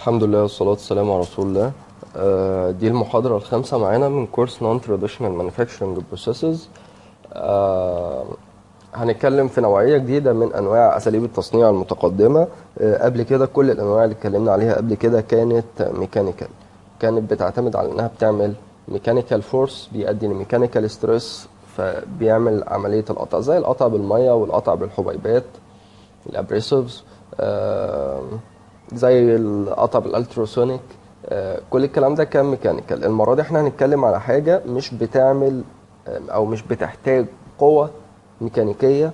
الحمد لله والصلاة والسلام على رسول الله. دي المحاضرة الخامسة معانا من كورس Non-Traditional Manufacturing Processes. آه، هنتكلم في نوعية جديدة من أنواع أساليب التصنيع المتقدمة. قبل كده كل الأنواع اللي اتكلمنا عليها قبل كده كانت ميكانيكال، كانت بتعتمد على إنها بتعمل ميكانيكال فورس بيؤدي لميكانيكال ستريس، فبيعمل عملية القطع زي القطع بالمية والقطع بالحبيبات الابريسيفز، زي القطع بالالتراسونيك. كل الكلام ده كان ميكانيكال. المره دي احنا هنتكلم على حاجه مش بتعمل او مش بتحتاج قوه ميكانيكيه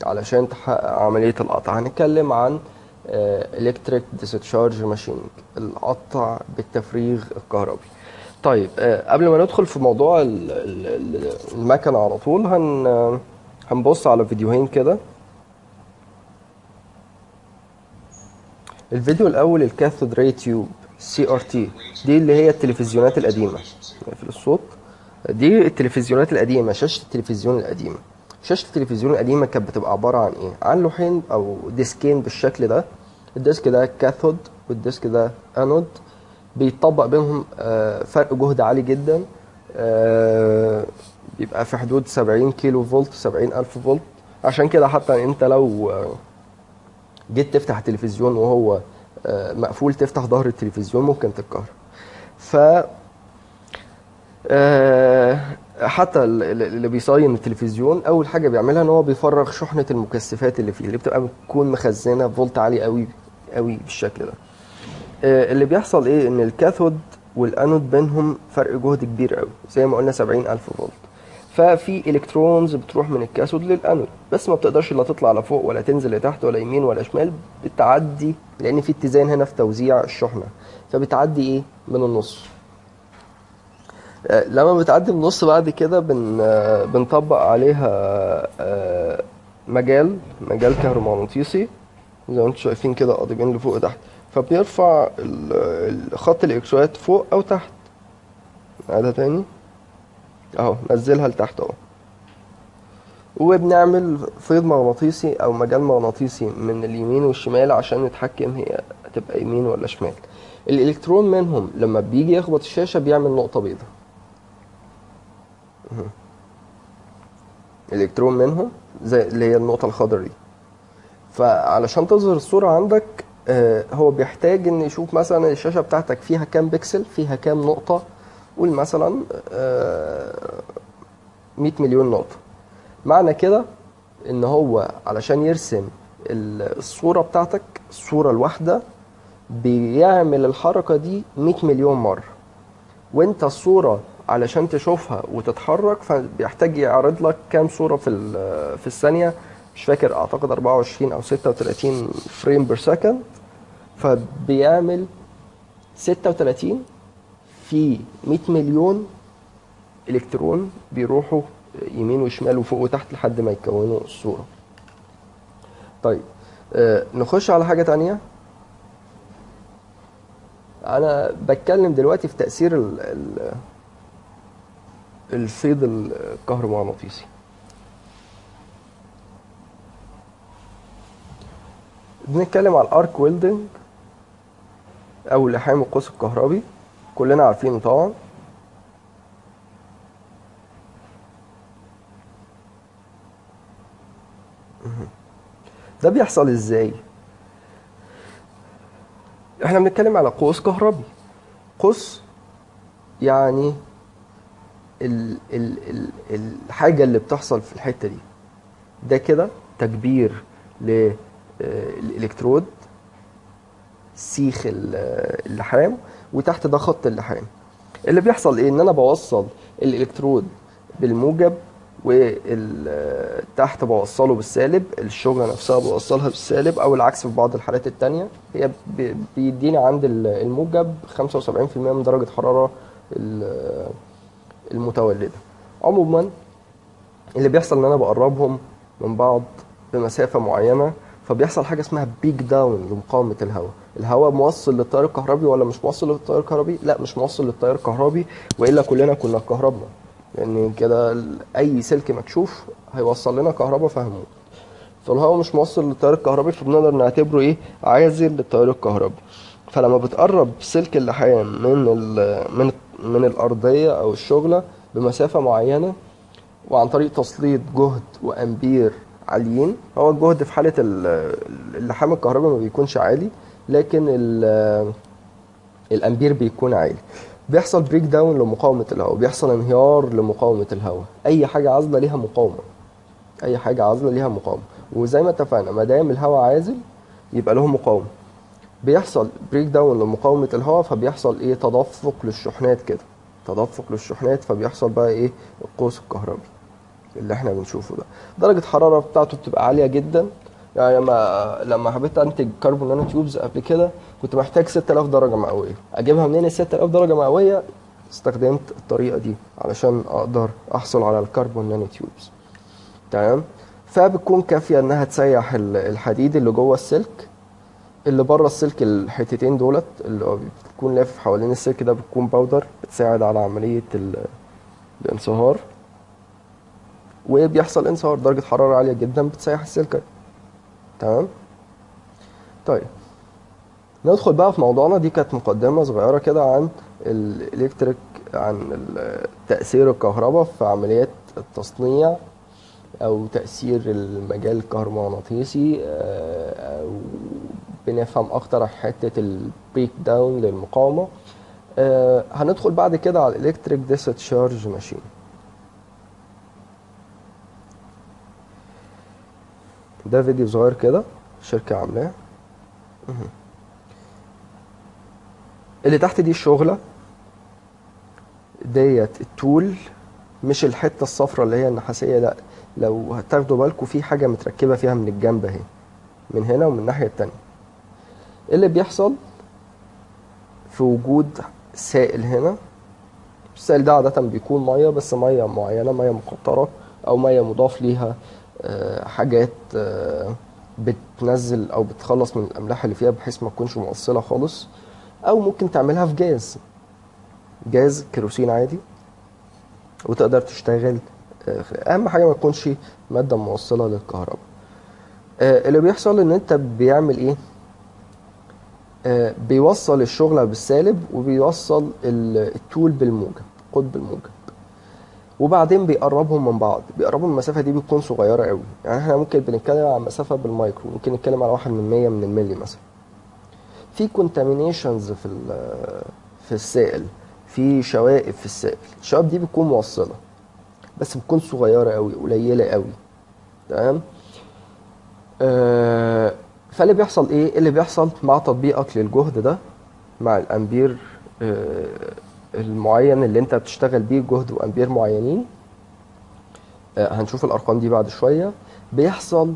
علشان تحقق عمليه القطع. هنتكلم عن الكتريك ديسشارج ماشينج، القطع بالتفريغ الكهربي. طيب، قبل ما ندخل في موضوع المكنه على طول هنبص على فيديوهين كده. الفيديو الاول الكاثود راي تيوب CRT، دي اللي هي التلفزيونات القديمه. في الصوت، دي التلفزيونات القديمه، شاشه التلفزيون القديمه. شاشه التلفزيون القديمه كانت بتبقى عباره عن ايه؟ عن لوحين او ديسكين بالشكل ده. الديسك ده كاثود والديسك ده انود. بيطبق بينهم فرق جهد عالي جدا، بيبقى في حدود 70 كيلو فولت، 70 ألف فولت. عشان كده حتى انت لو جيت تفتح التلفزيون وهو مقفول، تفتح ظهر التلفزيون ممكن تتكهرب. ف حتى اللي بيصين التلفزيون اول حاجه بيعملها ان هو بيفرغ شحنه المكثفات اللي فيه، اللي بتكون مخزنه فولت عالي قوي قوي بالشكل ده. اللي بيحصل ايه؟ ان الكاثود والانود بينهم فرق جهد كبير قوي، زي ما قلنا 70,000 فولت. ففي الكترونز بتروح من الكاثود للانود، بس ما بتقدرش لا تطلع لفوق ولا تنزل لتحت ولا يمين ولا شمال، بتعدي لان في اتزان هنا في توزيع الشحنه، فبتعدي ايه؟ من النص. لما بتعدي من النص بعد كده بنطبق عليها مجال كهرومغناطيسي زي ما انتم شايفين كده، قاضبين لفوق وتحت، فبيرفع خط الإكسوات فوق أو تحت. نعيدها تاني أهو، نزلها لتحت أهو. وبنعمل فيض مغناطيسي أو مجال مغناطيسي من اليمين والشمال عشان نتحكم هي هتبقى يمين ولا شمال. الإلكترون منهم لما بيجي يخبط الشاشة بيعمل نقطة بيضاء. الإلكترون منهم زي اللي هي النقطة الخضراء دي. فعلشان تظهر الصورة عندك، هو بيحتاج ان يشوف مثلا الشاشة بتاعتك فيها كام بكسل، فيها كام نقطة. قول مثلا 100 مليون نقطة. معنى كده ان هو علشان يرسم الصورة بتاعتك، الصورة الواحدة، بيعمل الحركة دي 100 مليون مرة. وانت الصورة علشان تشوفها وتتحرك فبيحتاج يعرض لك كام صورة في الثانية. مش فاكر، اعتقد 24 او 36 فريم بير سكند. فبيعمل 36 في 100 مليون الكترون بيروحوا يمين وشمال وفوق وتحت لحد ما يكونوا الصورة. طيب، نخش على حاجة تانية. انا بتكلم دلوقتي في تأثير الفيض الكهرومغناطيسي. بنتكلم على الارك ويلدنج او لحام القوس الكهربي، كلنا عارفينه طبعا. ده بيحصل ازاي؟ احنا بنتكلم على قوس كهربي. قوس يعني الحاجة اللي بتحصل في الحتة دي. ده كده تكبير للإلكترود، سيخ اللحام، وتحت ده خط اللحام. اللي بيحصل ايه؟ ان انا بوصل الإلكترود بالموجب، والتحت بوصله بالسالب. الشغلة نفسها بوصلها بالسالب، او العكس في بعض الحالات التانية. هي بيديني عند الموجب 75% من درجة حرارة المتولدة. عموما اللي بيحصل ان انا بقربهم من بعض بمسافة معينة، فبيحصل حاجة اسمها بيك داون لمقاومة الهواء. الهواء موصل للتيار الكهربي ولا مش موصل للتيار الكهربي؟ لا، مش موصل للتيار الكهربي، والا كلنا كنا اتكهربنا، لان يعني كده اي سلك مكشوف هيوصل لنا كهرباء فهموت. فالهواء مش موصل للتيار الكهربي، فبنقدر نعتبره ايه؟ عازل للتيار الكهربي. فلما بتقرب سلك اللحام من الارضيه او الشغله بمسافه معينه، وعن طريق تسليط جهد وامبير عاليين. هو الجهد في حاله اللحام الكهربي ما بيكونش عالي، لكن الامبير بيكون عالي. بيحصل بريك داون لمقاومه الهواء، بيحصل انهيار لمقاومه الهواء. اي حاجه عازله ليها مقاومه، اي حاجه عازله ليها مقاومه. وزي ما اتفقنا، ما دام الهواء عازل يبقى له مقاومه. بيحصل بريك داون لمقاومه الهواء، فبيحصل ايه؟ تدفق للشحنات كده، تدفق للشحنات، فبيحصل بقى ايه؟ القوس الكهربي اللي احنا بنشوفه ده. درجة الحرارة بتاعته بتبقى عالية جدا. يعني لما حبيت انتج كربون نانو تيوبز قبل كده، كنت محتاج 6000 درجة مئوية. اجيبها منين ال 6000 درجة مئوية؟ استخدمت الطريقة دي علشان اقدر احصل على الكربون نانو تيوبز. تمام. فبتكون كافية انها تسيح الحديد اللي جوه السلك. اللي بره السلك الحتتين دولت اللي هو بتكون لافف حوالين السلك ده، بتكون باودر بتساعد على عملية الانصهار. وبيحصل انصهار، درجة حرارة عالية جدا بتسيح السلكة. تمام. طيب ندخل بقى في موضوعنا. دي كانت مقدمة صغيرة كده عن الالكتريك، عن تأثير الكهرباء في عمليات التصنيع او تأثير المجال الكهرومغناطيسي. أو بنفهم اكتر عن حتة البريك داون للمقاومة. هندخل بعد كده على الالكتريك ديسشارج ماشين. ده فيديو صغير كده شركة عاملاه. اللي تحت دي الشغلة ديت التول، مش الحتة الصفرا اللي هي النحاسية، لا. لو هتاخدوا بالكم في حاجة متركبة فيها من الجنب اهي، من هنا ومن الناحية التانية. اللي بيحصل في وجود سائل هنا، السائل ده عادة بيكون مية، بس مية معينة، مية مقطرة أو مية مضاف ليها حاجات بتنزل أو بتخلص من الأملاح اللي فيها بحيث ما تكونش مؤصلة خالص. أو ممكن تعملها في جاز كيروسين عادي وتقدر تشتغل. اهم حاجه ما تكونش ماده موصله للكهرباء. اللي بيحصل ان انت بيعمل ايه؟ بيوصل الشغله بالسالب، وبيوصل التول بالموجب، قطب الموجب. وبعدين بيقربهم من بعض. بيقربوا من المسافه دي بتكون صغيره قوي. يعني احنا ممكن بنتكلم عن مسافه بالمايكرو، ممكن نتكلم على 1/100 من الملي مثلا. في كونتامينيشنز في السائل، في شوائب في السائل. الشوائب دي بتكون موصله بس بتكون صغيره قوي، قليله قوي. تمام. فاللي بيحصل ايه؟ اللي بيحصل مع تطبيقك للجهد ده، مع الامبير المعين اللي انت بتشتغل بيه، جهد وامبير معينين. هنشوف الارقام دي بعد شويه. بيحصل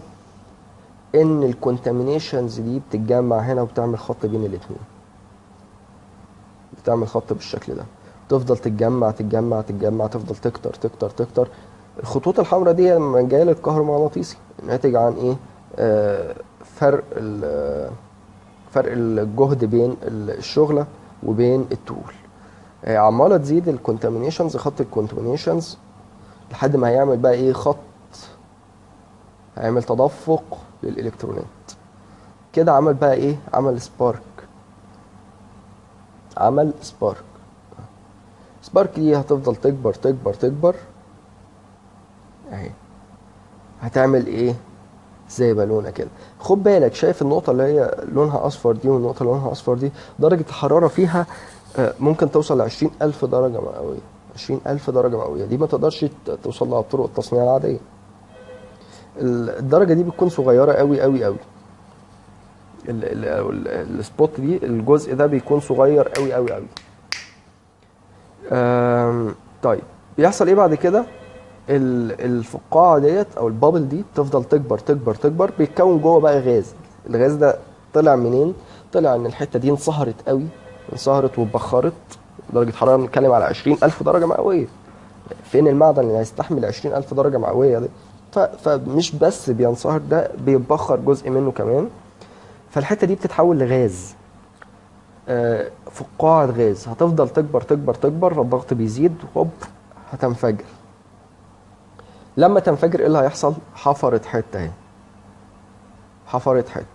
ان الكونتامينيشنز دي بتتجمع هنا وبتعمل خط بين الاتنين، بتعمل خط بالشكل ده، تفضل تتجمع تتجمع تتجمع، تفضل تكتر تكتر تكتر. الخطوط الحمراء دي لما جايه للكهرومغناطيسي ناتج عن ايه؟ فرق فرق الجهد بين الشغله وبين التول. عماله تزيد الكونتامينيشنز، خط الكونتامينيشنز، لحد ما هيعمل بقى ايه؟ خط، هيعمل تدفق للالكترونات كده. عمل بقى ايه؟ عمل سبارك. عمل سبارك. سبارك دي هتفضل تكبر تكبر تكبر اهي. هتعمل ايه؟ زي بالونه كده. خد بالك، شايف النقطه اللي هي لونها اصفر دي والنقطه اللي لونها اصفر دي؟ درجه الحراره فيها ممكن توصل ل 20000 درجه مئويه. 20000 درجه مئويه دي ما تقدرش توصل لها بطرق التصنيع العاديه. الدرجه دي بتكون صغيره قوي قوي قوي. السبوت دي، الجزء ده بيكون صغير قوي قوي قوي. طيب بيحصل ايه بعد كده؟ الفقاعه ديت او البابل دي تفضل تكبر تكبر تكبر. بيتكون جوه بقى غاز. الغاز ده طلع منين؟ طلع ان الحته دي انصهرت قوي، انصهرت واتبخرت. درجه حراره بنتكلم على 20000 درجه مئويه. فين المعدن اللي هيستحمل 20000 درجه مئويه دي؟ فمش بس بينصهر، ده بيتبخر جزء منه كمان. فالحته دي بتتحول لغاز، فقاعه غاز. هتفضل تكبر تكبر تكبر، الضغط بيزيد، هوب هتنفجر. لما تنفجر ايه اللي هيحصل؟ حفرت حته اهي، حفرت حته.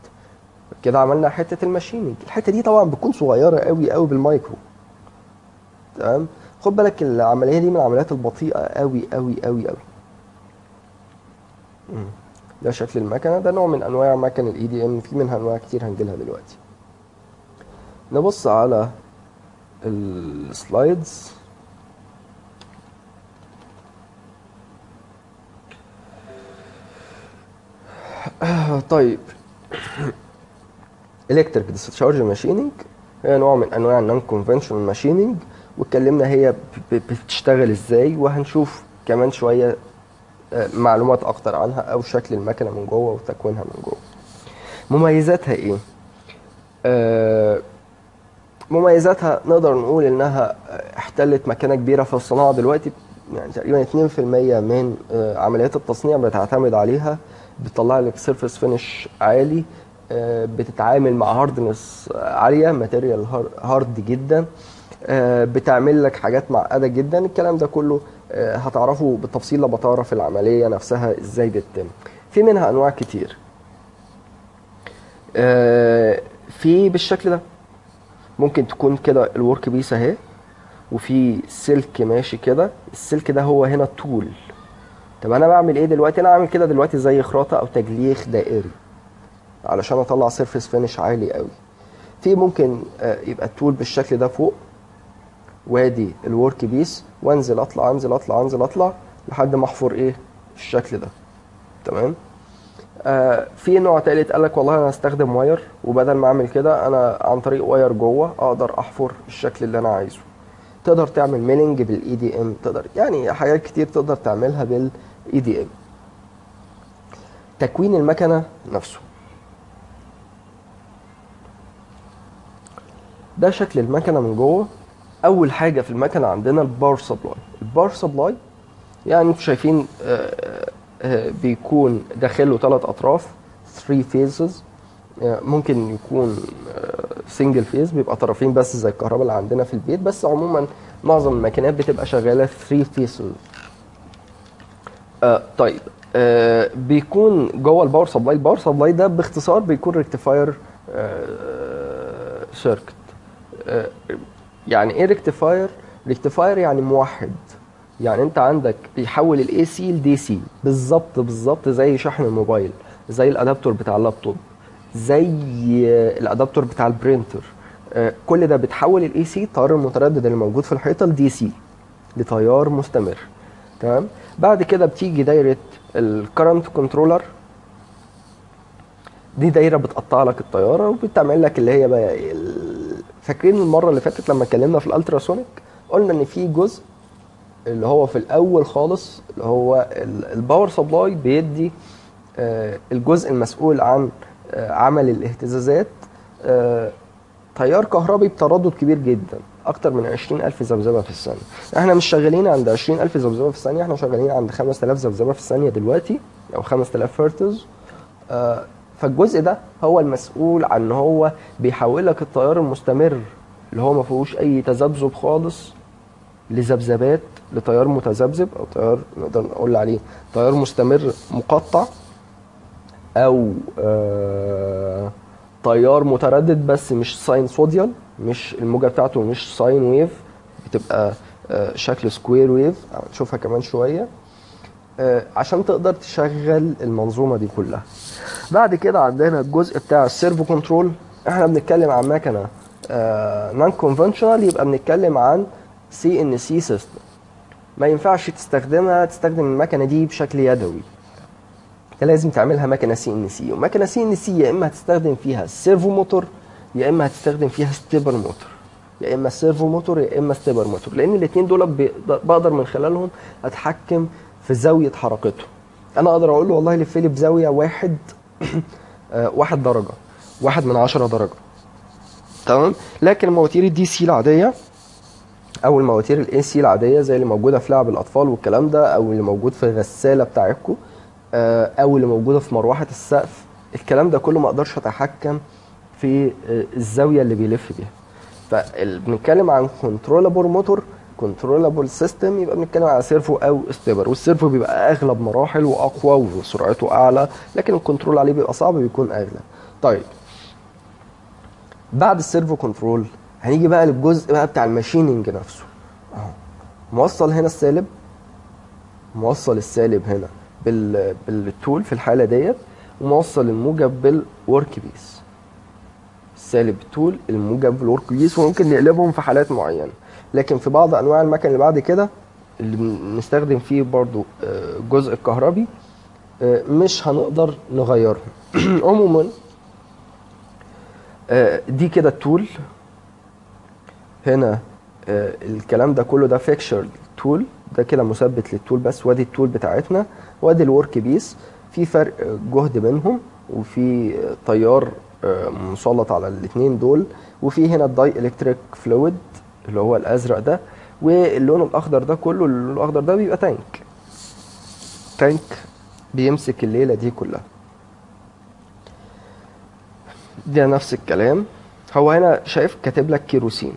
كده عملنا حته الماشيننج. الحته دي طبعا بتكون صغيره قوي قوي بالمايكرو. تمام. خد بالك العمليه دي من العمليات البطيئه قوي قوي قوي قوي. ده شكل المكنه، ده نوع من انواع مكن الاي دي ام، في منها انواع كتير هنجيلها دلوقتي. نبص على السلايدز. طيب الكتريك ديسشارج ماشيننج هي نوع من انواع النون كونفنشنال ماشيننج، واتكلمنا هي بتشتغل ازاي، وهنشوف كمان شويه معلومات اكتر عنها او شكل المكنه من جوه وتكوينها من جوه. مميزاتها ايه؟ مميزاتها نقدر نقول انها احتلت مكانه كبيره في الصناعه دلوقتي، يعني تقريبا 2% من عمليات التصنيع بتعتمد عليها. بتطلع لك سيرفيس فينش عالي، بتتعامل مع هاردنس عاليه، ماتيريال هارد جدا، بتعمل لك حاجات معقده جدا. الكلام ده كله هتعرفه بالتفصيل لما تعرف العمليه نفسها ازاي بتتم. في منها انواع كتير. في بالشكل ده ممكن تكون كده الورك بيس اهي، وفي سلك ماشي كده، السلك ده هو هنا الطول. طب انا بعمل ايه دلوقتي؟ انا عامل كده دلوقتي زي خراطه او تجليخ دائري علشان اطلع سيرفيس فينش عالي قوي. في ممكن يبقى الطول بالشكل ده فوق، وادي الورك بيس، وانزل اطلع انزل اطلع انزل اطلع لحد ما احفر ايه الشكل ده. تمام. في نوع تالت قال لك والله انا هستخدم واير، وبدل ما اعمل كده انا عن طريق واير جوه اقدر احفر الشكل اللي انا عايزه. تقدر تعمل ميلنج بالاي دي ام، تقدر يعني حاجات كتير تقدر تعملها بالاي دي ام. تكوين المكنه نفسه، ده شكل المكنه من جوه. اول حاجه في المكنه عندنا الباور سبلاي. الباور سبلاي يعني انتوا شايفين بيكون داخله 3 اطراف 3 فيزز. ممكن يكون سنجل فيز بيبقى طرفين بس زي الكهرباء اللي عندنا في البيت، بس عموما معظم الماكينات بتبقى شغاله 3 فيزز. طيب بيكون جوه الباور سبلاي. الباور سبلاي ده باختصار بيكون ريكتيفاير سيركت. يعني ايه ريكتيفاير؟ ريكتيفاير يعني موحد. يعني انت عندك بيحول الاي سي لدي سي، بالظبط بالظبط زي شحن الموبايل، زي الادابتور بتاع اللابتوب، زي الادابتور بتاع البرينتر. كل ده بتحول الاي سي، التيار المتردد اللي موجود في الحيطه، لدي سي، لتيار مستمر. تمام. بعد كده بتيجي دايره الكرنت كنترولر. دي دايره بتقطع لك الطياره وبتعمل لك اللي هي بقى فاكرين المره اللي فاتت لما اتكلمنا في الالتراسونيك قلنا ان في جزء اللي هو في الاول خالص اللي هو الباور سبلاي بيدي الجزء المسؤول عن عمل الاهتزازات تيار كهربي بتردد كبير جدا، اكتر من 20,000 ذبذبه في الثانيه. احنا مش شغالين عند 20,000 ذبذبه في الثانيه، احنا شغالين عند 5000 ذبذبه في الثانيه دلوقتي، او 5000 هرتز. فالجزء ده هو المسؤول عن ان هو بيحول لك التيار المستمر اللي هو ما فيهوش اي تذبذب خالص لذبذبات، لتيار متذبذب، او تيار نقدر نقول عليه تيار مستمر مقطع، او تيار متردد بس مش ساينسوديال، مش الموجه بتاعته مش ساين ويف، بتبقى شكل سكوير ويف هنشوفها كمان شويه، عشان تقدر تشغل المنظومه دي كلها. بعد كده عندنا الجزء بتاع السيرفو كنترول. احنا بنتكلم عن مكنه نون كونفنشنال، يبقى بنتكلم عن سي ان سي سيستم. ما ينفعش تستخدم المكنه دي بشكل يدوي، انت لازم تعملها مكنه سي ان سي. ومكنه سي ان سي يا اما هتستخدم فيها سيرفو موتور، يا اما هتستخدم فيها ستيبر موتور، يا اما سيرفو موتور يا اما ستيبر موتور، لان الاثنين دول بقدر من خلالهم اتحكم في زاويه حركته. انا اقدر اقول له والله لف لي بزاويه 1 درجه، 1/10 درجه. تمام. لكن المواتير الدي سي العاديه او المواتير الاي سي العاديه زي اللي موجوده في لعب الاطفال والكلام ده، او اللي موجود في الغساله بتاعتكم، او اللي موجوده في مروحه السقف، الكلام ده كله ما اقدرش اتحكم في الزاويه اللي بيلف بيها. فبنتكلم عن كنترولابل موتور، كنترولابل سيستم، يبقى بنتكلم على سيرفو او ستيبر. والسيرفو بيبقى اغلب مراحل واقوى وسرعته اعلى، لكن الكنترول عليه بيبقى صعب، بيكون اغلى. طيب بعد السيرفو كنترول هنيجي بقى للجزء بقى بتاع الماشيننج نفسه. اهو موصل هنا السالب، موصل السالب هنا بالتول في الحاله ديت، وموصل الموجب بالورك بيس. السالب بالتول، الموجب بالورك بيس، وممكن نقلبهم في حالات معينه. لكن في بعض انواع المكن اللي بعد كده اللي بنستخدم فيه برضو الجزء الكهربي مش هنقدر نغيرهم. عموما دي كده التول هنا. الكلام ده كله ده فيكشر تول، ده كده مثبت للتول بس. وادي التول بتاعتنا، وادي الورك بيس. في فرق جهد بينهم، وفي تيار مسلط على الاثنين دول. وفي هنا الداي الكتريك فلويد اللي هو الازرق ده، واللون الاخضر ده كله، اللون الاخضر ده بيبقى تانك بيمسك الليله دي كلها. ده نفس الكلام. هو هنا شايف كاتب لك كيروسين.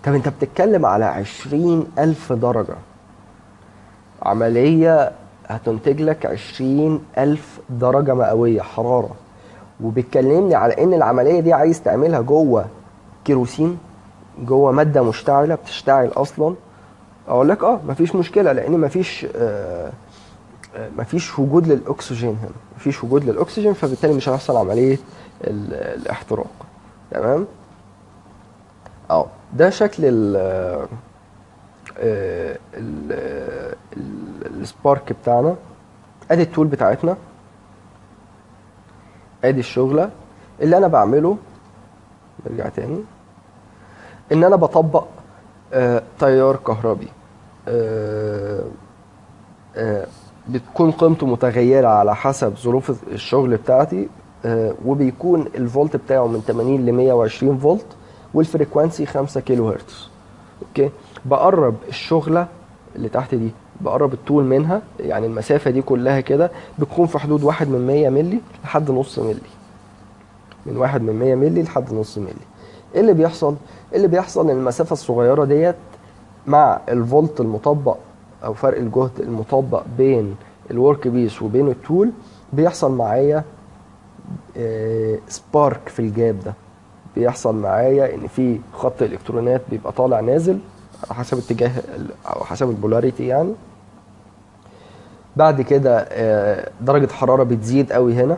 طب انت بتتكلم على 20,000 درجة عملية، هتنتج لك 20,000 درجة مئوية حرارة، وبتكلمني على ان العملية دي عايز تعملها جوه كيروسين، جوه مادة مشتعلة بتشتعل اصلا. اقول لك مفيش مشكلة، لان مفيش وجود للاكسجين هنا، مفيش وجود للاكسجين، فبالتالي مش هيحصل عملية الاحتراق. تمام. ده شكل السبارك بتاعنا. ادي التول بتاعتنا، ادي الشغله اللي انا بعمله. نرجع تاني، ان انا بطبق تيار كهربي بتكون قيمته متغيره على حسب ظروف الشغل بتاعتي، وبيكون الفولت بتاعه من 80 ل 120 فولت، والفريكوانسي 5 كيلو هرتز. اوكي. بقرب الشغله اللي تحت دي، بقرب الطول منها، يعني المسافه دي كلها كده بتكون في حدود 1/100 مللي لحد نص مللي. من 1/100 مللي لحد نص مللي. ايه اللي بيحصل؟ اللي بيحصل ان المسافه الصغيره ديت مع الفولت المطبق او فرق الجهد المطبق بين الورك بيس وبين التول، بيحصل معايا سبارك في الجاب ده. بيحصل معايا ان في خط الكترونات بيبقى طالع نازل على حسب اتجاه او حسب البولاريتي يعني. بعد كده درجة حرارة بتزيد قوي هنا،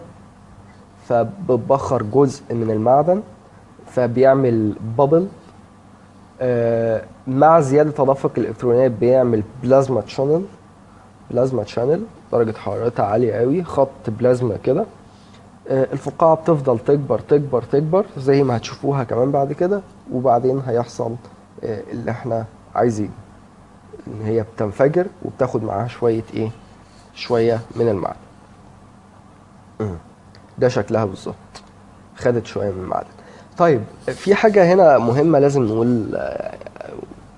فبتبخر جزء من المعدن، فبيعمل بابل. مع زيادة تدفق الالكترونات بيعمل بلازما تشانل. بلازما تشانل درجة حرارتها عالية قوي، خط بلازما كده. الفقاعة بتفضل تكبر تكبر تكبر زي ما هتشوفوها كمان بعد كده، وبعدين هيحصل اللي احنا عايزينه، ان هي بتنفجر وبتاخد معاها شوية من المعدن. ده شكلها بالظبط، خدت شوية من المعدن. طيب في حاجة هنا مهمة لازم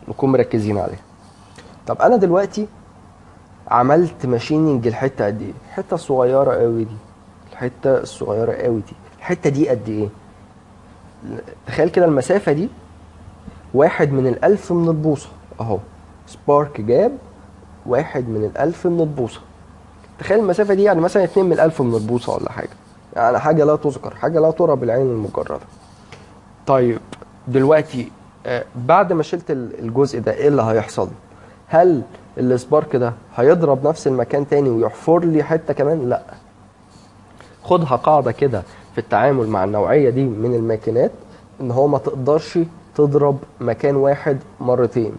نكون مركزين عليها. طب انا دلوقتي عملت ماشيننج الحتة قد ايه؟ الحتة الصغيرة قوي دي، الحتة الصغيرة قوي دي، الحتة دي قد ايه؟ تخيل كده المسافة دي 1/1000 من البوصة اهو. سبارك جاب 1/1000 من البوصة. تخيل المسافة دي يعني مثلا 2/1000 من البوصة ولا حاجة، يعني حاجة لا تذكر، حاجة لا ترى بالعين المجردة. طيب دلوقتي بعد ما شلت الجزء ده ايه اللي هيحصل؟ هل السبارك ده هيضرب نفس المكان تاني ويحفر لي حتة كمان؟ لا. خدها قاعدة كده في التعامل مع النوعية دي من الماكينات، ان هو ما تقدرش تضرب مكان واحد مرتين.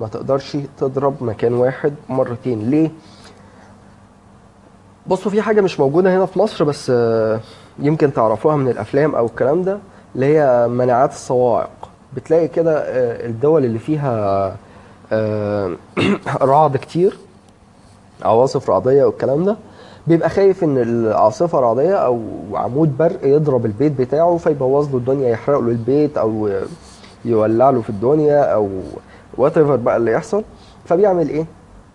ما تقدرش تضرب مكان واحد مرتين. ليه؟ بصوا، في حاجة مش موجودة هنا في مصر بس يمكن تعرفوها من الافلام او الكلام ده، اللي هي مناعات الصواعق. بتلاقي كده الدول اللي فيها رعد كتير، عواصف رعدية والكلام ده، بيبقى خايف ان العاصفة رعدية او عمود برق يضرب البيت بتاعه فيبوظ له الدنيا، يحرق له البيت او يولع له في الدنيا او وات ايفر بقى اللي يحصل. فبيعمل ايه؟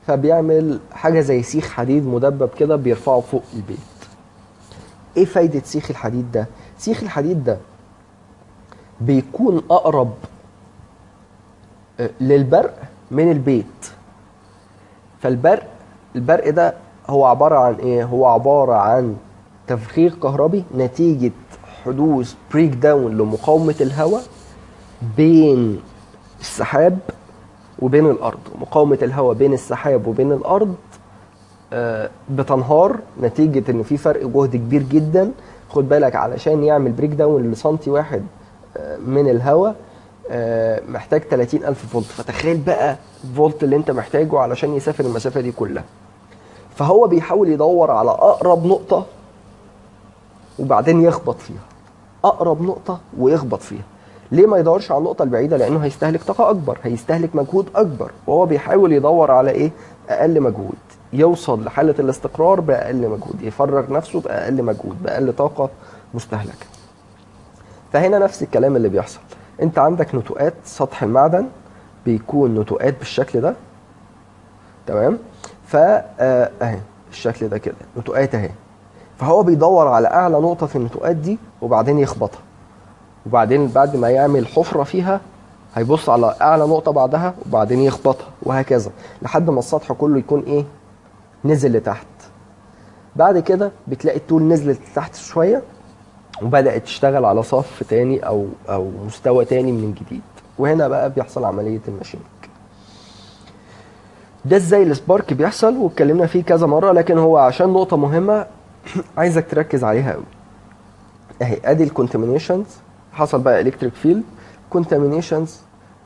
فبيعمل حاجة زي سيخ حديد مدبب كده بيرفعه فوق البيت. ايه فايدة سيخ الحديد ده؟ سيخ الحديد ده بيكون اقرب للبرق من البيت. البرق ده هو عبارة عن ايه؟ هو عبارة عن تفريغ كهربي نتيجة حدوث بريك داون لمقاومه الهواء بين السحاب وبين الارض. مقاومه الهواء بين السحاب وبين الارض بتنهار نتيجه ان في فرق جهد كبير جدا. خد بالك علشان يعمل بريك داون لسنتي واحد من الهواء محتاج 30,000 فولت. فتخيل بقى الفولت اللي انت محتاجه علشان يسافر المسافه دي كلها. فهو بيحاول يدور على اقرب نقطه وبعدين يخبط فيها، اقرب نقطه ويخبط فيها. ليه ما يدورش على النقطه البعيده؟ لانه هيستهلك طاقه اكبر، هيستهلك مجهود اكبر، وهو بيحاول يدور على ايه؟ اقل مجهود، يوصل لحاله الاستقرار باقل مجهود، يفرغ نفسه باقل مجهود، باقل طاقه مستهلكه. فهنا نفس الكلام اللي بيحصل. انت عندك نتوءات سطح المعدن بيكون نتوءات بالشكل ده، تمام؟ اهي الشكل ده كده نتوءات اهي. فهو بيدور على اعلى نقطه في النتوءات دي وبعدين يخبطها، وبعدين بعد ما يعمل حفره فيها هيبص على اعلى نقطه بعدها وبعدين يخبطها، وهكذا لحد ما السطح كله يكون ايه؟ نزل لتحت. بعد كده بتلاقي الطول نزلت لتحت شويه وبدات تشتغل على صف تاني او مستوى تاني من جديد، وهنا بقى بيحصل عمليه الماشينينج. ده ازاي السبارك بيحصل واتكلمنا فيه كذا مره، لكن هو عشان نقطه مهمه عايزك تركز عليها قوي. اهي ادي الكونتامينيشنز، حصل بقى الكتريك فيلد كونتامينيشنز،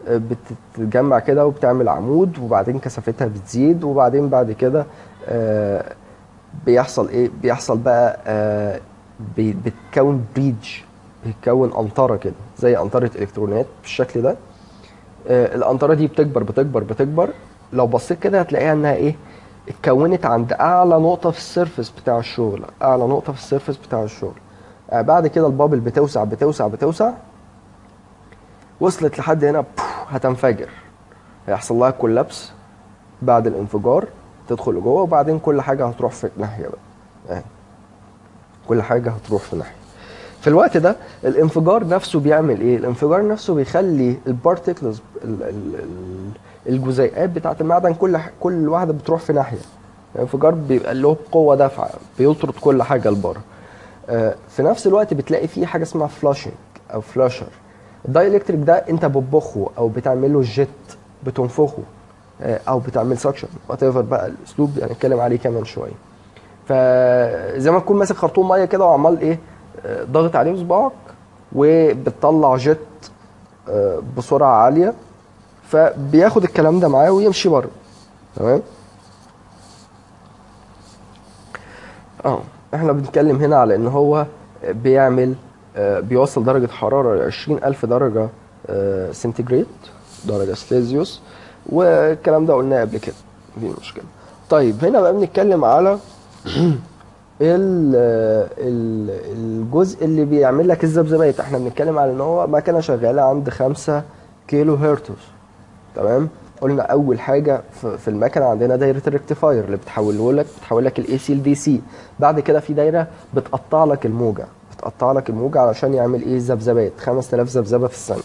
بتتجمع كده وبتعمل عمود، وبعدين كثافتها بتزيد، وبعدين بعد كده بيحصل ايه؟ بيحصل بقى بتكون بريدج، بتكون قنطره كده زي قنطره الكترونات بالشكل ده. القنطره دي بتكبر بتكبر بتكبر. لو بصيت كده هتلاقيها انها ايه؟ اتكونت عند اعلى نقطه في السيرفس بتاع الشغل، اعلى نقطه في السيرفس بتاع الشغل. بعد كده البابل بتوسع بتوسع بتوسع، وصلت لحد هنا هتنفجر، هيحصل لها كولابس. بعد الانفجار تدخل لجوه، وبعدين كل حاجه هتروح في ناحيه بقى، كل حاجه هتروح في ناحيه. في الوقت ده الانفجار نفسه بيعمل ايه؟ الانفجار نفسه بيخلي البارتيكلز، الجزيئات بتاعه المعدن كل واحده بتروح في ناحيه. الانفجار بيبقى له قوه دافعه بيطرد كل حاجه لبره. في نفس الوقت بتلاقي فيه حاجه اسمها فلاشنج او فلاشر. الدايلكتريك ده انت بتبخه او بتعمل له جيت، بتنفخه او بتعمل سكشن، وات ايفر بقى الاسلوب هنتكلم عليه كمان شويه. فزي ما تكون ماسك خرطوم ميه كده وعمال ايه؟ ضاغط عليه بصباعك وبتطلع جيت بسرعه عاليه، فبياخد الكلام ده معاه ويمشي بره، تمام؟ احنا بنتكلم هنا على ان هو بيعمل بيوصل درجة حرارة 20,000 درجة سنتيجريد، درجة سليزيوس، والكلام ده قلناه قبل كده، دي مشكلة. طيب هنا بقى بنتكلم على الجزء اللي بيعمل لك الذبذبات. احنا بنتكلم على ان هو مكنة شغالة عند 5 كيلو هرتز، تمام؟ قلنا اول حاجه في المكنه عندنا دايره الريكتيفاير اللي بتحول لك الاي سي لدي سي. بعد كده في دايره بتقطع لك الموجه علشان يعمل ايه؟ ذبذبات، 5000 ذبذبه في الثانيه.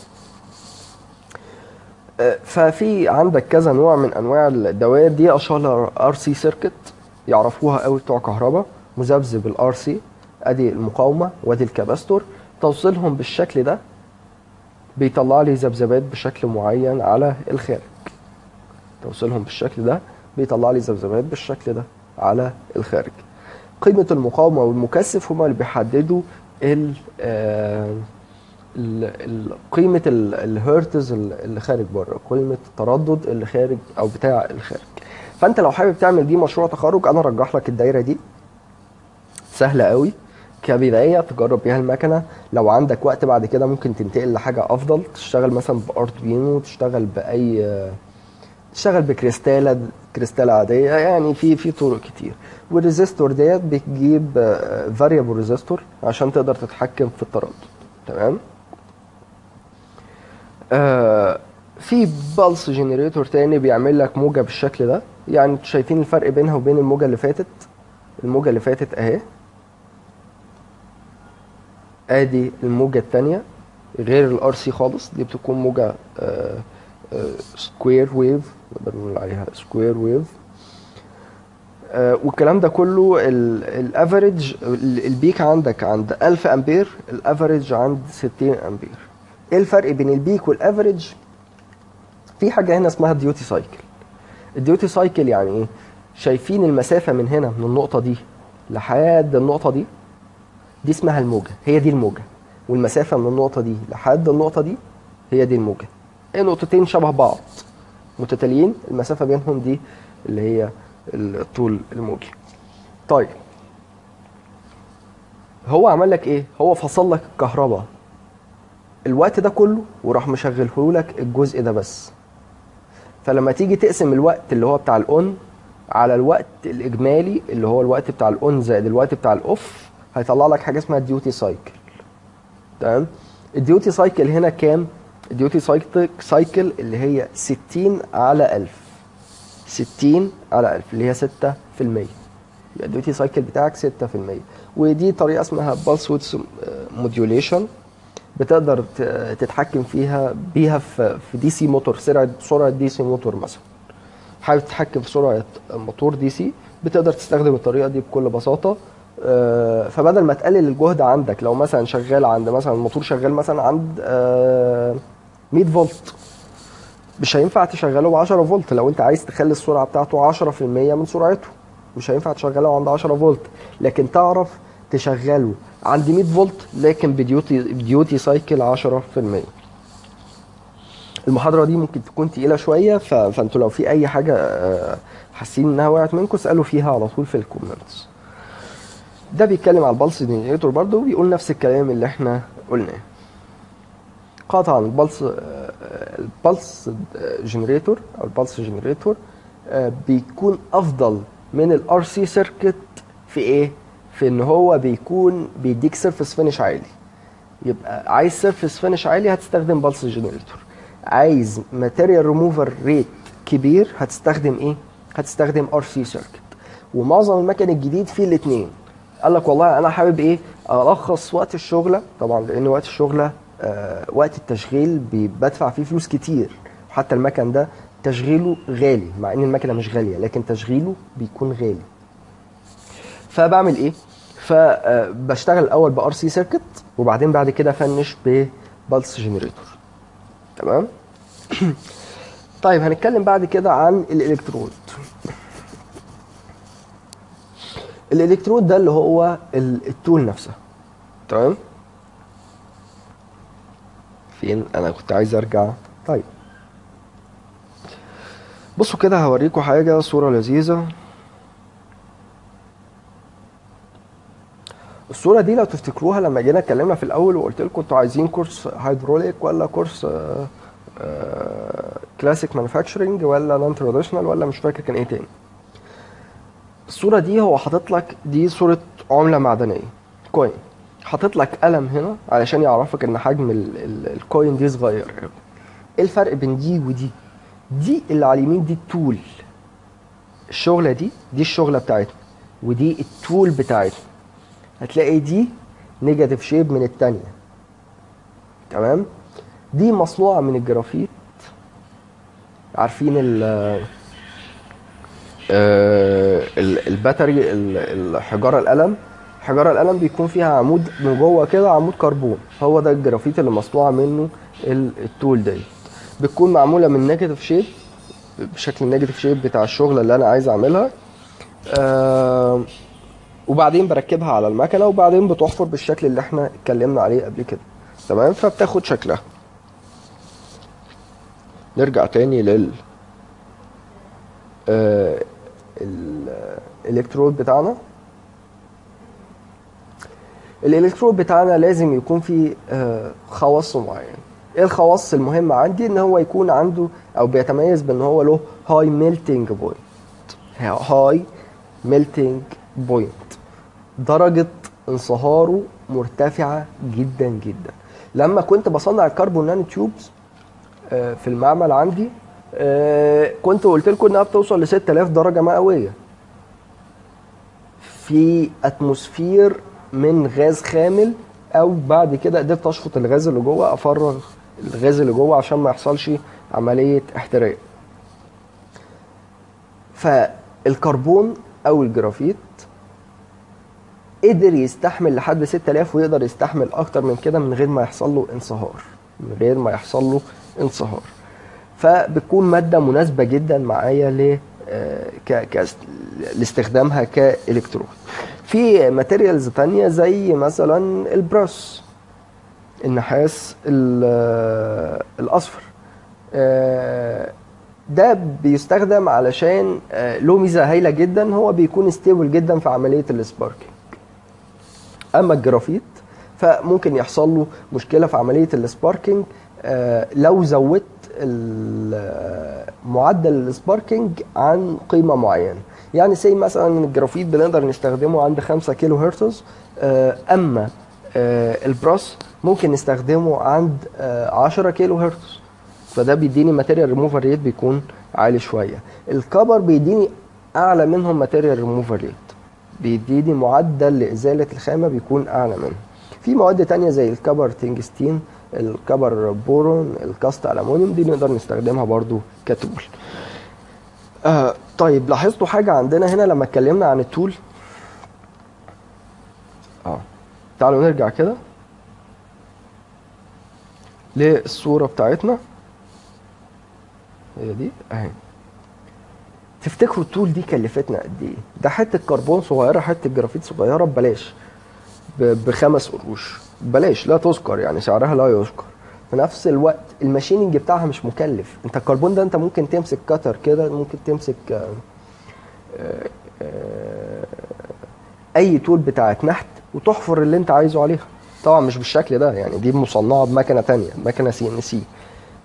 ففي عندك كذا نوع من انواع الدوائر دي، اشهرها ار سي سيركت، يعرفوها قوي بتوع كهرباء. مذبذب الار سي، ادي المقاومه وادي الكاباستور، توصيلهم بالشكل ده بيطلع لي ذبذبات بشكل معين على الخارج. توصيلهم بالشكل ده بيطلع لي ذبذبات بالشكل ده على الخارج. قيمة المقاومة والمكثف هما اللي بيحددوا قيمة الهرتز اللي خارج بره، قيمة التردد اللي خارج او بتاع الخارج. فانت لو حابب تعمل دي مشروع تخرج، انا ارجح لك الدايرة دي، سهلة قوي كبداية تجرب بيها المكنة. لو عندك وقت بعد كده ممكن تنتقل لحاجة افضل، تشتغل مثلا باردوينو، تشتغل بكريستالة عادية، يعني في طرق كتير. والريزيستور ديت بتجيب فاريبل ريزيستور عشان تقدر تتحكم في التردد، تمام؟ في بالس جنريتور تاني بيعمل لك موجة بالشكل ده، يعني شايفين الفرق بينها وبين الموجة اللي فاتت؟ الموجة اللي فاتت اهي، ادي الموجة التانية غير الار سي خالص، دي بتكون موجة سكوير ويف، نقدر نقول عليها سكوير ويف. والكلام ده كله الافريج البيك عندك عند 1000 امبير، الافريج عند 60 امبير. ايه الفرق بين البيك والافريج؟ في حاجه هنا اسمها ديوتي سايكل. الديوتي سايكل يعني ايه؟ شايفين المسافه من هنا من النقطه دي لحد النقطه دي، دي اسمها الموجه، هي دي الموجه. والمسافه من النقطه دي لحد النقطه دي هي دي الموجه. ايه، نقطتين شبه بعض متتاليين، المسافه بينهم دي اللي هي الطول الموجي. طيب هو عمل لك ايه؟ هو فصل لك الكهرباء الوقت ده كله وراح مشغله لك الجزء ده بس. فلما تيجي تقسم الوقت اللي هو بتاع الاون على الوقت الاجمالي اللي هو الوقت بتاع الاون زائد الوقت بتاع الاوف، هيطلع لك حاجه اسمها الديوتي سايكل. تمام؟ الديوتي سايكل هنا كام؟ الديوتي سايكل اللي هي 60 على 1000. 60 على 1000 اللي هي 6%. يبقى الديوتي سايكل بتاعك 6%. ودي طريقه اسمها بالس ويدث موديوليشن، بتقدر تتحكم بيها في دي سي موتور، سرعه دي سي موتور مثلا. حابب تتحكم في سرعه موتور دي سي، بتقدر تستخدم الطريقه دي بكل بساطه. فبدل ما تقلل الجهد عندك، لو مثلا شغال عند مثلا الموتور شغال مثلا عند 100 فولت، مش هينفع تشغله ب 10 فولت. لو انت عايز تخلي السرعه بتاعته 10% من سرعته، مش هينفع تشغله عند 10 فولت، لكن تعرف تشغله عند 100 فولت لكن بديوتي سايكل 10%. المحاضره دي ممكن تكون تقيله شويه، فانتوا لو في اي حاجه حاسين انها وقعت منكم اسالوا فيها على طول في الكومنتس. ده بيتكلم على البلس جنريتور برضه، وبيقول نفس الكلام اللي احنا قلناه. قطعا البلس جنريتور او البلس جنريتور بيكون افضل من الار سي سيركت في ايه؟ في ان هو بيكون بيديك سيرفيس فينش عالي. يبقى عايز سيرفيس فينش عالي هتستخدم بلس جنريتور. عايز ماتيريال ريموفر ريت كبير هتستخدم ايه؟ هتستخدم ار سي سيركت. ومعظم المكن الجديد فيه الاثنين. قال لك والله انا حابب ايه؟ الخص وقت الشغله، طبعا لان وقت الشغله وقت التشغيل بدفع فيه فلوس كتير. حتى المكن ده تشغيله غالي، مع ان المكنه مش غاليه لكن تشغيله بيكون غالي. فبعمل ايه؟ فبشتغل الاول بار سي سيركت، وبعدين بعد كده افنش ببلس جنريتور. تمام؟ طيب هنتكلم بعد كده عن الالكترود. الالكترود ده اللي هو التول نفسها. تمام؟ فين؟ انا كنت عايز ارجع. طيب بصوا كده، هوريكم حاجه، صوره لذيذه. الصوره دي لو تفتكروها لما جينا اتكلمنا في الاول وقلت لكم انتوا عايزين كورس هيدروليك ولا كورس كلاسيك مانيفاكتشرنج ولا نون تراديشنال ولا مش فاكر كان ايه تاني. الصوره دي هو حاطط لك، دي صوره عمله معدنيه، كوين. حاطط لك قلم هنا علشان يعرفك ان حجم الكوين دي صغير. ايه الفرق بين دي ودي؟ دي اللي على اليمين دي التول، الشغله دي الشغله بتاعتنا، ودي التول بتاعتنا. هتلاقي دي نيجاتيف شيب من التانية. تمام؟ دي مصنوعه من الجرافيت. عارفين الباتري، الحجاره القلم، حجاره القلم بيكون فيها عمود من جوه كده، عمود كربون، هو ده الجرافيت اللي مصنوعه منه التول دي. بتكون معموله من نيجاتيف شيب، بشكل النيجاتيف شيب بتاع الشغله اللي انا عايز اعملها. وبعدين بركبها على المكنه، وبعدين بتحفر بالشكل اللي احنا اتكلمنا عليه قبل كده. تمام؟ فبتاخد شكلها. نرجع تاني الالكترود بتاعنا. الالكترود بتاعنا لازم يكون فيه خواص معينه. ايه الخواص المهمه عندي؟ ان هو يكون عنده او بيتميز بان هو له هاي ميلتنج بوينت. هاي ميلتنج بوينت، درجه انصهاره مرتفعه جدا جدا. لما كنت بصنع الكربون نانو تيوبز في المعمل عندي، كنت قلت لكم انها بتوصل ل 6000 درجه مئويه في اتموسفير من غاز خامل، او بعد كده قدرت اشفط الغاز اللي جوه، افرغ الغاز اللي جوه عشان ما يحصلش عمليه احتراق. فالكربون او الجرافيت قدر يستحمل لحد 6000 ويقدر يستحمل اكتر من كده من غير ما يحصل له انصهار، من غير ما يحصل له انصهار. فبتكون ماده مناسبه جدا معايا ل لاستخدامها كالكترود. في ماتيريالز تانية زي مثلا البراس، النحاس الاصفر، ده بيستخدم علشان له ميزه هايله جدا، هو بيكون ستيبل جدا في عمليه السباركينج. اما الجرافيت فممكن يحصل له مشكله في عمليه السباركينج لو زودت معدل السباركينج عن قيمه معينه. يعني زي مثلا الجرافيت بنقدر نستخدمه عند 5 كيلو هرتز، اما البراس ممكن نستخدمه عند 10 كيلو هرتز، فده بيديني ماتيريال ريموفر ريت بيكون عالي شويه. الكبر بيديني اعلى منهم ماتيريال ريموفر ريت، بيديني معدل لازاله الخامه بيكون اعلى منهم. في مواد تانية زي الكبر تنجستين، الكبر بورون، الكاست الومنيوم، دي نقدر نستخدمها برضو كتول. طيب لاحظتوا حاجه عندنا هنا لما اتكلمنا عن التول؟ تعالوا نرجع كده للصوره بتاعتنا، هي دي اهي. تفتكروا التول دي كلفتنا قد ايه؟ ده حته كربون صغيره، حته جرافيت صغيره ببلاش، ب5 قروش، ببلاش لا تذكر، يعني سعرها لا يذكر. في نفس الوقت الماشيننج بتاعها مش مكلف. انت الكربون ده انت ممكن تمسك كتر كده، ممكن تمسك اي تول بتاعت نحت وتحفر اللي انت عايزه عليها. طبعا مش بالشكل ده، يعني دي مصنعه بمكنه تانية، مكنه CNC،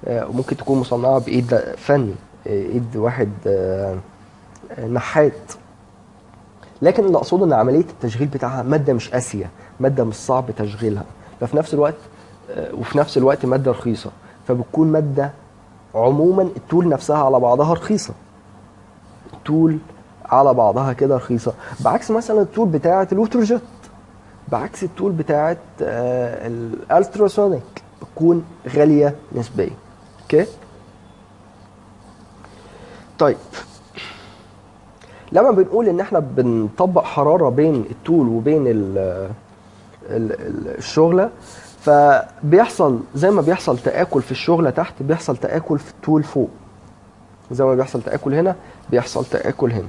وممكن تكون مصنعه بايد فني، ايد واحد نحات. لكن اللي اقصده ان عمليه التشغيل بتاعها ماده مش قاسيه، ماده مش صعب تشغيلها، وفي نفس الوقت ماده رخيصه، فبتكون ماده عموما التول نفسها على بعضها رخيصه، التول على بعضها كده رخيصه، بعكس مثلا التول بتاعه الووتر جيت، بعكس التول بتاعه الالتراسونيك بتكون غاليه نسبيا. اوكي طيب، لما بنقول ان احنا بنطبق حراره بين التول وبين الشغله، فبيحصل زي ما بيحصل تآكل في الشغله تحت، بيحصل تآكل في التول فوق. زي ما بيحصل تآكل هنا بيحصل تآكل هنا،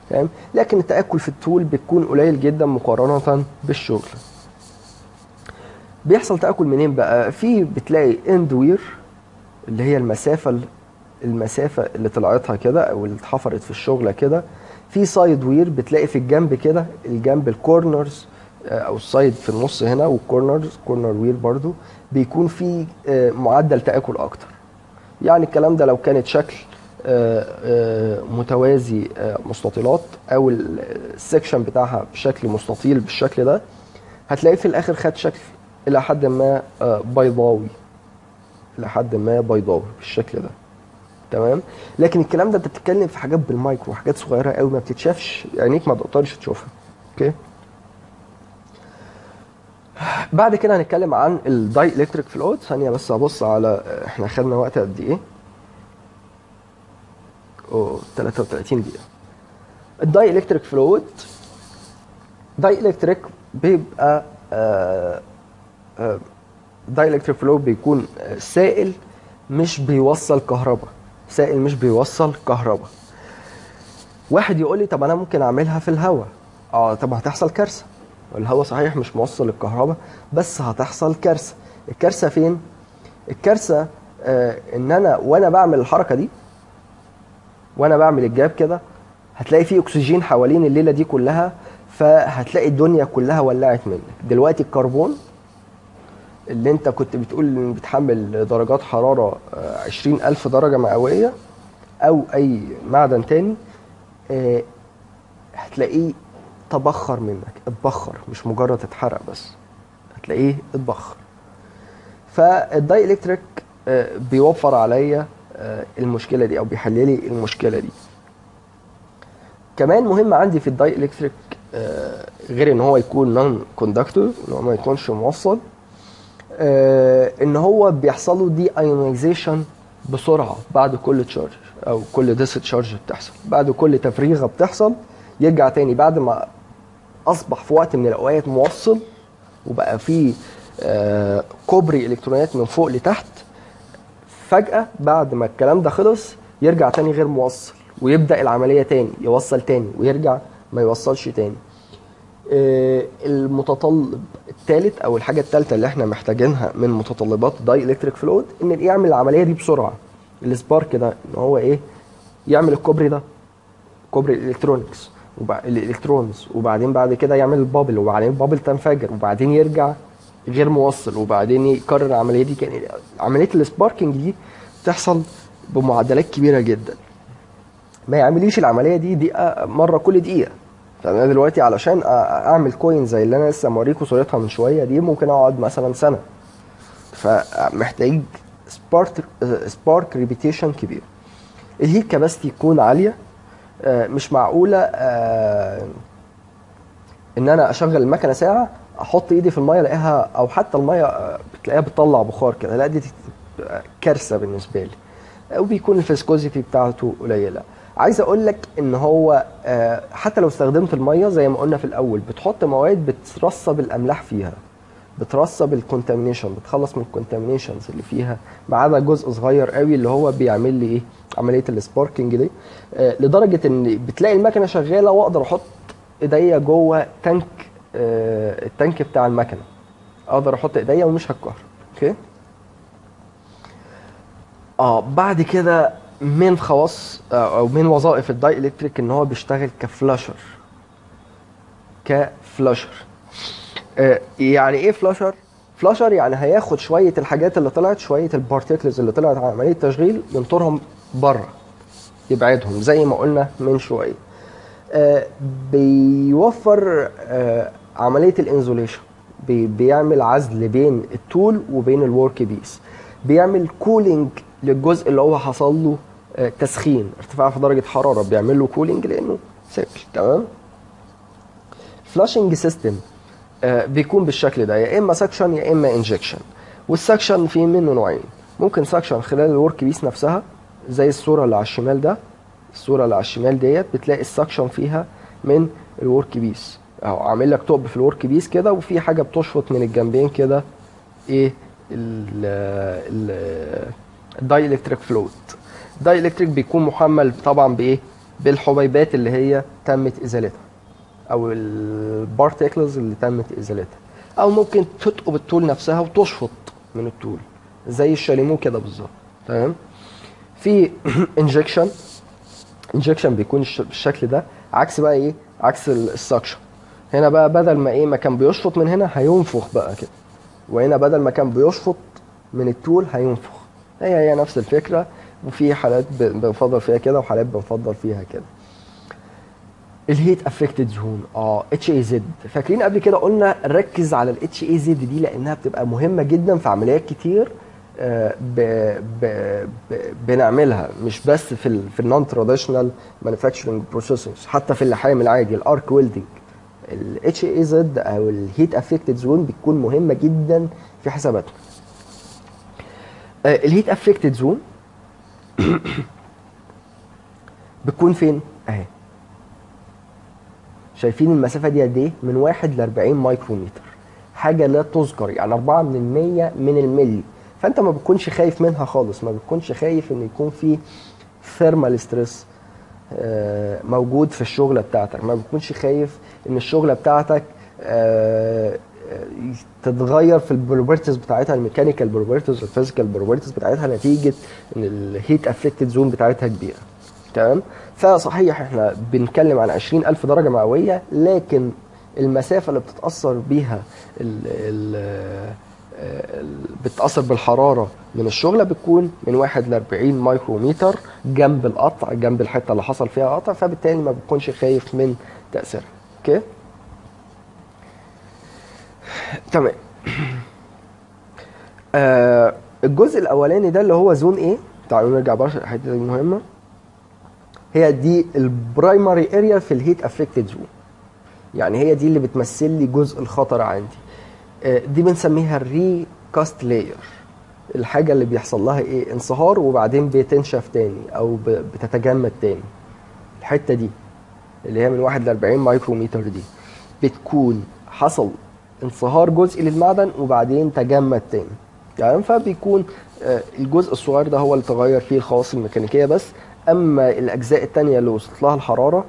تمام؟ لكن التآكل في التول بيكون قليل جدا مقارنه بالشغل. بيحصل تآكل منين بقى؟ في بتلاقي اند وير اللي هي المسافه اللي طلعتها كده او اللي اتحفرت في الشغله كده. في سايد وير بتلاقي في الجنب كده، الجنب الكورنرز او السايد في النص هنا، والكورنرز كورنر وير برضو بيكون في معدل تآكل اكتر. يعني الكلام ده لو كانت شكل متوازي مستطيلات، او السكشن بتاعها بشكل مستطيل بالشكل ده، هتلاقي في الاخر خد شكل الى حد ما بيضاوي، بالشكل ده، تمام؟ لكن الكلام ده انت بتتكلم في حاجات بالمايكرو، حاجات صغيره قوي ما بتتشافش، عينيك ما تقدرش تشوفها. اوكي، بعد كده هنتكلم عن الداي الكتريك فلويد. ثانيه بس ابص على احنا خدنا وقت قد ايه. 33 دقيقه. الداي الكتريك فلويد، داي الكتريك بيبقى داي الكتريك فلويد بيكون سائل مش بيوصل كهرباء، سائل مش بيوصل كهرباء. واحد يقول لي طب انا ممكن اعملها في الهواء. طب هتحصل كارثه، الهواء صحيح مش موصل الكهرباء بس هتحصل كارثه. الكارثه فين؟ الكارثه ان انا وانا بعمل الحركه دي، وانا بعمل الجاب كده، هتلاقي فيه اكسجين حوالين الليله دي كلها، فهتلاقي الدنيا كلها ولعت منك. دلوقتي الكربون اللي انت كنت بتقول ان بتحمل درجات حراره 20,000 درجه مئويه او اي معدن تاني، هتلاقيه تبخر منك، اتبخر، مش مجرد اتحرق بس، هتلاقيه اتبخر. فالداي الكتريك بيوفر عليا المشكله دي او بيحل لي المشكله دي. كمان مهم عندي في الداي الكتريك غير ان هو يكون نون كوندكتور، ان هو ما يكونش موصل، ان هو بيحصل له دي ايونيزيشن بسرعه بعد كل تشارج او كل ديس تشارج بتحصل، بعد كل تفريغه بتحصل يرجع تاني بعد ما اصبح في وقت من الاوقات موصل وبقى فيه كوبري الكترونات من فوق لتحت، فجأة بعد ما الكلام ده خلص يرجع تاني غير موصل، ويبدأ العملية تاني، يوصل تاني ويرجع ما يوصلش تاني. المتطلب الثالث او الحاجه الثالثه اللي احنا محتاجينها من متطلبات داي الكتريك فلويد ان يعمل العمليه دي بسرعه. السبارك ده ان هو ايه؟ يعمل الكوبري ده، كوبري الالكترونكس الالكترونز، وبعدين بعد كده يعمل البابل، وبعدين البابل تنفجر، وبعدين يرجع غير موصل، وبعدين يكرر العمليه دي. كان عمليه السباركينج دي تحصل بمعدلات كبيره جدا. ما يعمليش العمليه دي دقيقه مره كل دقيقه. فانا دلوقتي علشان اعمل كوين زي اللي انا لسه موريكم صورتها من شويه دي ممكن اقعد مثلا سنه. فمحتاج سبارك ريبيتيشن كبير. الهيت كاباسيتي تكون عاليه. مش معقوله ان انا اشغل المكنه ساعه احط ايدي في الميه الاقيها، او حتى الميه بتلاقيها بتطلع بخار كده، لا دي كارثه بالنسبه لي. وبيكون الفيسكوزيتي بتاعته قليله. عايز اقول لك ان هو حتى لو استخدمت الميه زي ما قلنا في الاول بتحط مواد بترسب الاملاح فيها، بترسب الكونتامينيشن، بتخلص من الكونتامينيشنز اللي فيها، ما عدا جزء صغير قوي اللي هو بيعمل لي ايه؟ عمليه السباركينج دي. لدرجه ان بتلاقي المكنه شغاله واقدر احط ايديا جوه تانك، التانك بتاع المكنه، اقدر احط ايديا ومش هتكهرب. اوكي. بعد كده من خواص او من وظائف الداي الكتريك ان هو بيشتغل كفلاشر. يعني ايه فلاشر؟ فلاشر يعني هياخد شويه الحاجات اللي طلعت، شويه البارتيكلز اللي طلعت على عمليه تشغيل، ينطرهم بره، يبعدهم زي ما قلنا من شويه. بيوفر عمليه الانزوليشن، بيعمل عزل بين التول وبين الورك بيس، بيعمل كولينج للجزء اللي هو حصل له تسخين، ارتفاع في درجه حراره، بيعمل له كولينج لانه سخن. تمام. فلاشنج سيستم بيكون بالشكل ده، يا اما سكشن يا اما انجكشن. والسكشن فيه منه نوعين، ممكن سكشن خلال الورك بيس نفسها زي الصوره اللي على الشمال ده. الصوره اللي على الشمال ديت بتلاقي السكشن فيها من الورك بيس اهو، عامل لك توب في الورك بيس كده، وفي حاجه بتشفط من الجنبين كده، ايه؟ الداي الكتريك فلويد. الداي الكتريك بيكون محمل طبعا بايه؟ بالحبيبات اللي هي تمت ازالتها، او البارتيكلز اللي تمت ازالتها، او ممكن تثقب التول نفسها وتشفط من التول زي الشاليمو كده بالظبط. تمام. في انجكشن. انجكشن بيكون بالشكل ده، عكس بقى ايه؟ عكس السكشن. هنا بقى بدل ما ايه ما كان بيشفط من هنا هينفخ بقى كده، وهنا بدل ما كان بيشفط من التول هينفخ. هي نفس الفكره، وفي حالات بنفضل فيها كده وحالات بنفضل فيها كده. الهيت افكتد زون، اتش اي زد. فاكرين قبل كده قلنا ركز على الاتش اي زد دي لانها بتبقى مهمه جدا في عمليات كتير بنعملها، مش بس في النون تراديشنال مانيفاكتشرنج بروسيسز، حتى في اللحام العادي الارك ويلدنج. الاتش اي زد او الهيت افكتد زون بتكون مهمه جدا في حساباتنا. الهيت افكتد زون بتكون فين؟ اهي. شايفين المسافه دي قد ايه؟ من 1 ل 40 مايكرومتر، حاجه لا تذكر، يعني 4 من 100 من الملي. فانت ما بتكونش خايف منها خالص، ما بتكونش خايف ان يكون في ثيرمال ستريس موجود في الشغله بتاعتك، ما بتكونش خايف ان الشغله بتاعتك تتغير في البروبرتيز بتاعتها، الميكانيكال بروبرتيز والفيزيكال بروبرتيز بتاعتها، نتيجه ان الهيت افكتد زون بتاعتها كبيره. تمام. فصحيح احنا بنتكلم عن 20,000 درجه مئويه، لكن المسافه اللي بتتاثر بيها بتتاثر بالحراره من الشغله بتكون من 1 ل 40 مايكرومتر جنب القطع، جنب الحته اللي حصل فيها قطع، فبالتالي ما بتكونش خايف من تاثيرها. اوكي. تمام. الجزء الاولاني ده اللي هو زون ايه، تعالوا نرجع بقى الحته دي مهمه. هي دي البرايمري اريا في الهيت افكتد زون، يعني هي دي اللي بتمثل لي جزء الخطر عندي. دي بنسميها الري كاست لاير، الحاجه اللي بيحصل لها ايه؟ انصهار وبعدين بتنشف تاني او بتتجمد تاني. الحته دي اللي هي من 1 ل 40 مايكرومتر دي، بتكون حصل انصهار جزئي للمعدن وبعدين تجمد تاني. يعني فبيكون الجزء الصغير ده هو اللي تغير فيه الخواص الميكانيكيه بس، اما الاجزاء التانيه اللي وصلت لها الحراره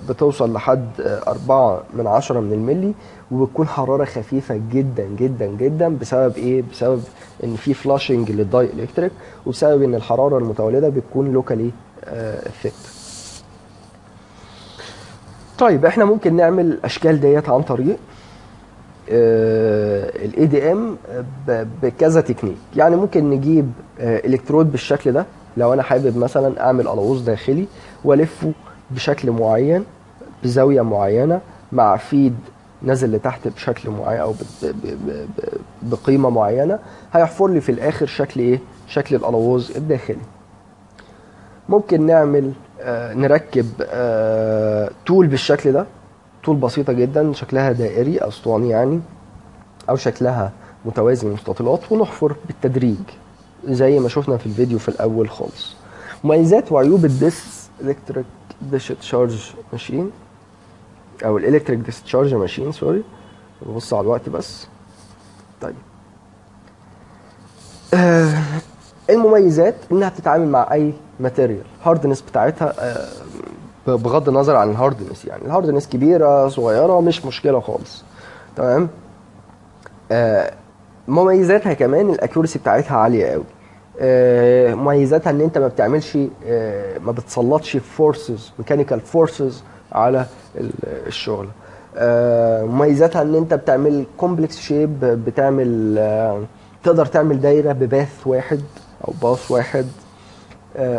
بتوصل لحد 4/10 من الملي، وبتكون حراره خفيفه جدا جدا جدا. بسبب ايه؟ بسبب ان في فلاشنج للداي الكتريك، وبسبب ان الحراره المتولده بتكون لوكالي افكت. طيب احنا ممكن نعمل الاشكال ديت عن طريق الاي دي ام بكذا تكنيك. يعني ممكن نجيب الكترود بالشكل ده، لو انا حابب مثلا اعمل قلاووز داخلي والفه بشكل معين بزاويه معينه مع فيد نازل لتحت بشكل معين او بقيمه معينه، هيحفر لي في الاخر شكل ايه؟ شكل القلاووز الداخلي. ممكن نعمل نركب تول بالشكل ده، طول بسيطة جدا شكلها دائري أو اسطواني يعني، أو شكلها متوازي مستطيلات، ونحفر بالتدريج زي ما شفنا في الفيديو في الأول خالص. مميزات وعيوب الديس إلكتريك ديسشارج ماشين أو الإلكتريك ديسشارج ماشين، سوري ببص على الوقت بس. طيب المميزات إنها بتتعامل مع أي ماتيريال، هاردنس بتاعتها بغض النظر عن الهاردنس، يعني الهاردنس كبيره صغيره مش مشكله خالص، تمام. مميزاتها كمان الاكيورسي بتاعتها عاليه قوي. مميزاتها ان انت ما بتعملش ما بتسلطش فورسز ميكانيكال فورسز على الشغل. مميزاتها ان انت بتعمل كومبلكس شيب، بتعمل تقدر تعمل دايره بباث واحد او باث واحد.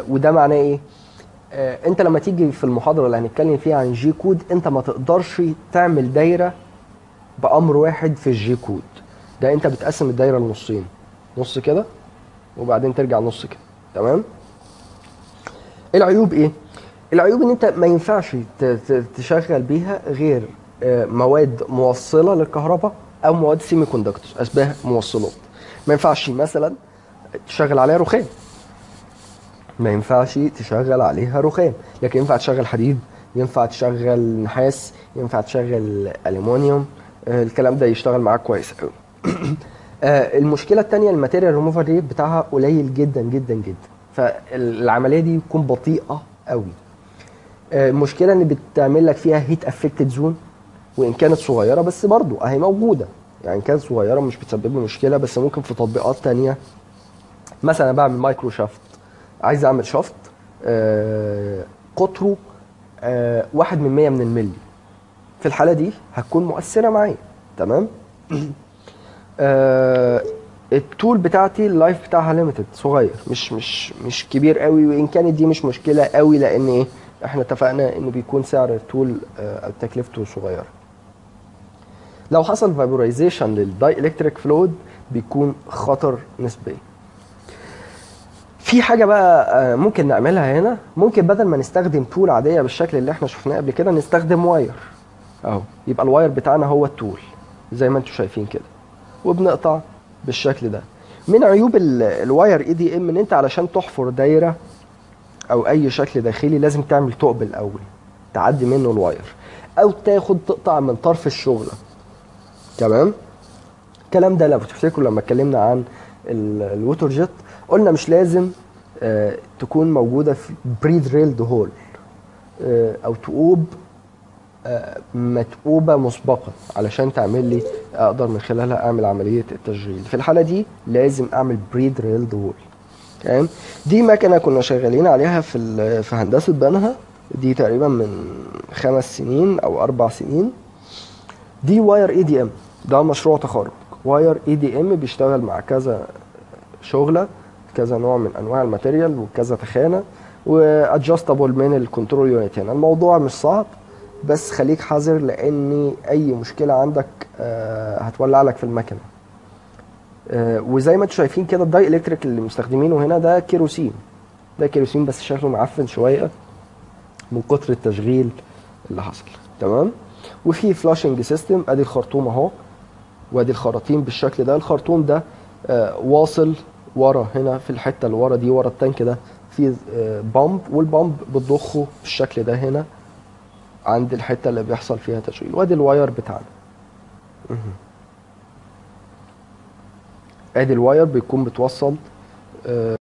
وده معناه ايه؟ انت لما تيجي في المحاضره اللي هنتكلم فيها عن جي كود، انت ما تقدرش تعمل دايره بامر واحد في الجي كود ده. انت بتقسم الدايره لنصين، نص كده وبعدين ترجع نص كده، تمام. العيوب ايه؟ العيوب ان انت ما ينفعش تشغل بيها غير مواد موصله للكهرباء او مواد سيمي كوندكتورز، اشباه موصلات. ما ينفعش مثلا تشغل عليها رخام، ما ينفعش تشغل عليها رخام، لكن ينفع تشغل حديد، ينفع تشغل نحاس، ينفع تشغل أليمونيوم. الكلام ده يشتغل معاك كويس قوي. المشكله الثانيه الماتيريال ريموفر ريت بتاعها قليل جدا جدا جدا، فالعمليه دي بتكون بطيئه قوي. المشكله ان بتعمل لك فيها هيت افكتد زون، وان كانت صغيره بس برضو اهي موجوده. يعني كانت صغيره مش بتسبب لي مشكله، بس ممكن في تطبيقات ثانيه مثلا بعمل مايكرو شافت، عايز اعمل شافت قطره 1/100 من الملي، في الحاله دي هتكون مؤثره معايا، تمام. التول بتاعتي اللايف بتاعها ليميتد، صغير، مش كبير قوي، وان كانت دي مش مشكله قوي، لان ايه؟ احنا اتفقنا ان بيكون سعر التول او تكلفته صغيره. لو حصل فابورايزيشن للداي الكتريك فلويد بيكون خطر نسبي. في حاجه بقى ممكن نعملها هنا، ممكن بدل ما نستخدم تول عاديه بالشكل اللي احنا شفناه قبل كده نستخدم واير اهو. يبقى الواير بتاعنا هو التول زي ما انتم شايفين كده، وبنقطع بالشكل ده. من عيوب الواير اي دي ام ان انت علشان تحفر دايره او اي شكل داخلي لازم تعمل ثقب الاول تعدي منه الواير، او تاخد تقطع من طرف الشغله، تمام. الكلام ده لو تفتكروا لما اتكلمنا عن الووتر جيت قلنا مش لازم تكون موجوده في بري دريلد هول او تقوب متقوبه مسبقا علشان تعمل لي اقدر من خلالها اعمل عمليه التشغيل. في الحاله دي لازم اعمل بري دريلد هول، تمام. دي مكنه كنا شغالين عليها في هندسه بنها، دي تقريبا من 5 سنين او 4 سنين. دي واير اي دي ام، ده مشروع تخرج. واير اي دي ام بيشتغل مع كذا شغله، كذا نوع من انواع الماتيريال وكذا تخانه، وادجستبل من الكنترول يونت. هنا الموضوع مش صعب، بس خليك حذر لان اي مشكله عندك هتولع لك في المكنه. وزي ما انتم شايفين كده الداي الكتريك اللي مستخدمينه هنا ده كيروسين، ده كيروسين بس شكله معفن شويه من كتر التشغيل اللي حصل، تمام. وفي فلاشنج سيستم، ادي الخرطوم اهو، وادي الخراطيم بالشكل ده. الخرطوم ده واصل ورا هنا في الحته اللي ورا دي، ورا التانك ده في بامب، والبامب بتضخه بالشكل ده هنا عند الحته اللي بيحصل فيها تشغيل. وادي الواير بتاعنا. ادي الواير بيكون بتوصل